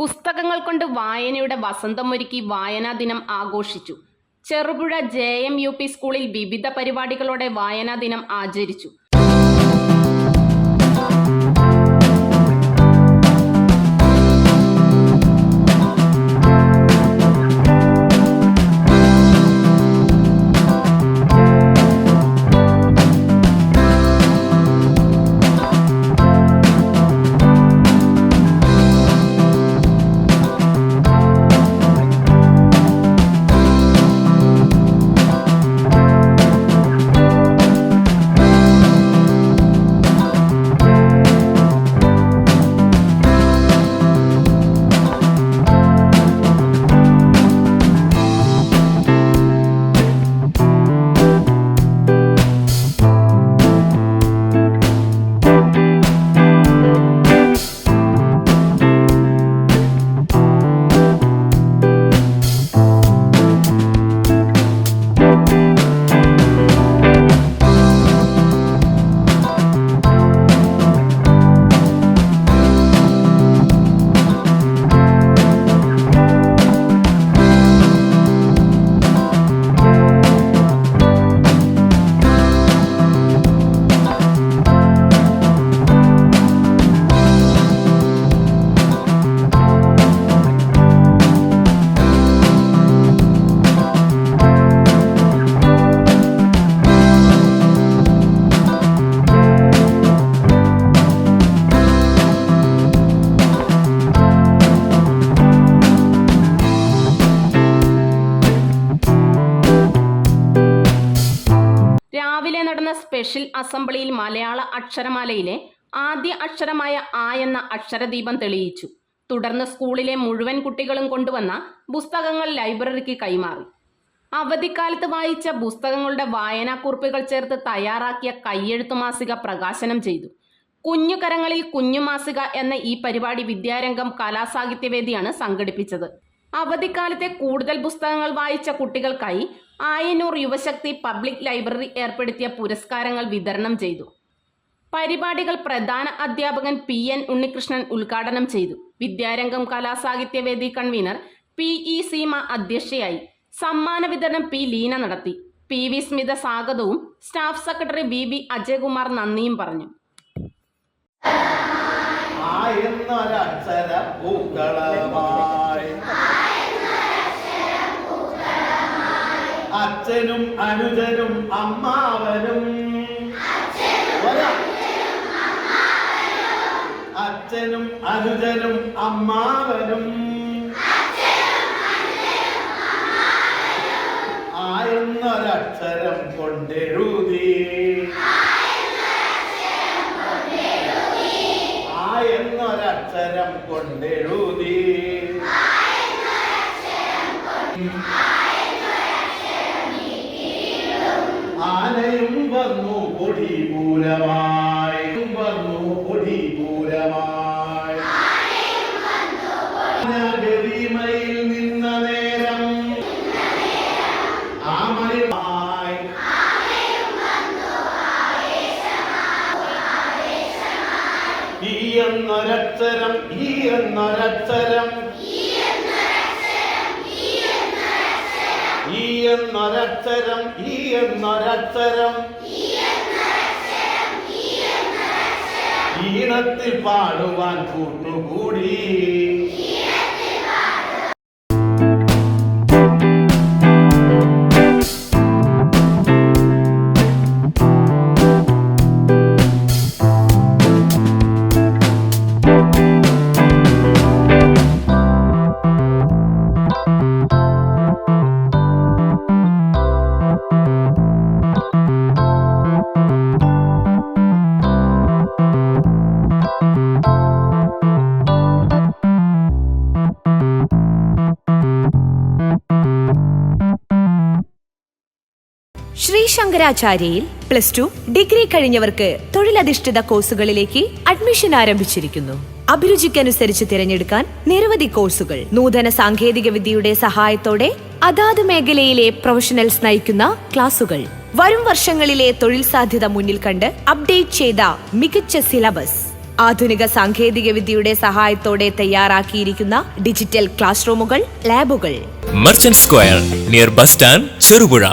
പുസ്തകങ്ങൾ കൊണ്ട് വായനയുടെ വസന്തമൊരുക്കി വായനാ ദിനം ആഘോഷിച്ചു. ചെറുപുഴ JMUP സ്കൂളിൽ വിവിധ പരിപാടികളോടെ വായനാ ദിനം ആചരിച്ചു. രാവിലെ നടന്ന സ്പെഷ്യൽ അസംബ്ലിയിൽ മലയാള അക്ഷരമാലയിലെ ആദ്യ അക്ഷരമായ ആ എന്ന അക്ഷരദീപം തെളിയിച്ചു. തുടർന്ന് സ്കൂളിലെ മുഴുവൻ കുട്ടികളും കൊണ്ടുവന്ന പുസ്തകങ്ങൾ ലൈബ്രറിക്ക് കൈമാറി. അവധിക്കാലത്ത് വായിച്ച പുസ്തകങ്ങളുടെ വായനാക്കുറിപ്പുകൾ ചേർത്ത് തയ്യാറാക്കിയ കയ്യെഴുത്തു മാസിക പ്രകാശനം ചെയ്തു. കുഞ്ഞുകരങ്ങളിൽ കുഞ്ഞുമാസിക എന്ന ഈ പരിപാടി വിദ്യാരംഗം കലാസാഹിത്യവേദിയാണ് സംഘടിപ്പിച്ചത്. അവധിക്കാലത്തെ കൂടുതൽ പുസ്തകങ്ങൾ വായിച്ച കുട്ടികൾക്കായി ആയന്നൂർ യുവശക്തി പബ്ലിക് ലൈബ്രറി ഏർപ്പെടുത്തിയ പുരസ്കാരങ്ങൾ വിതരണം ചെയ്തു. പരിപാടികൾ പ്രധാന അധ്യാപകൻ PN ഉണ്ണികൃഷ്ണൻ ഉദ്ഘാടനം ചെയ്തു. വിദ്യാരംഗം കലാസാഹിത്യവേദി കൺവീനർ PE സീമ അധ്യക്ഷയായി. സമ്മാന വിതരണം P ലീന നടത്തി. PV സ്മിത സ്വാഗതവും സ്റ്റാഫ് സെക്രട്ടറി VV അജയകുമാർ നന്ദിയും പറഞ്ഞു. അച്ഛനും അനുജനും അമ്മാവനും അച്ഛനും അനുജനും അമ്മാവനും ആയെന്നൊരക്ഷരം കൊണ്ടെഴുതി ആയെന്നൊരക്ഷരം കൊണ്ടെഴുതി ആനയും വന്നു പൊടിപൂരമായി ഗരിമയിൽ നിന്ന നേരം ആമയുമായി ഈ എന്നൊരക്ഷരം ഈണത്തിൽ പാടുവാൻ കൂട്ടുകൂടി. ശ്രീ ശങ്കരാചാര്യയിൽ +2 ഡിഗ്രി കഴിഞ്ഞവർക്ക് തൊഴിലധിഷ്ഠിത കോഴ്സുകളിലേക്ക് അഡ്മിഷൻ ആരംഭിച്ചിരിക്കുന്നു. അഭിരുചിക്കനുസരിച്ച് തിരഞ്ഞെടുക്കാൻ നിരവധി കോഴ്സുകൾ. നൂതന സാങ്കേതിക വിദ്യയുടെ സഹായത്തോടെ അതാത് മേഖലയിലെ പ്രൊഫഷണൽസ് നയിക്കുന്ന ക്ലാസുകൾ. വരും വർഷങ്ങളിലെ തൊഴിൽ സാധ്യത മുന്നിൽ കണ്ട് അപ്ഡേറ്റ് ചെയ്ത മികച്ച സിലബസ്. ആധുനിക സാങ്കേതിക വിദ്യയുടെ സഹായത്തോടെ തയ്യാറാക്കിയിരിക്കുന്ന ഡിജിറ്റൽ ക്ലാസ് റൂമുകൾ, ലാബുകൾ. Merchant square near bus stand, Cherupuzha.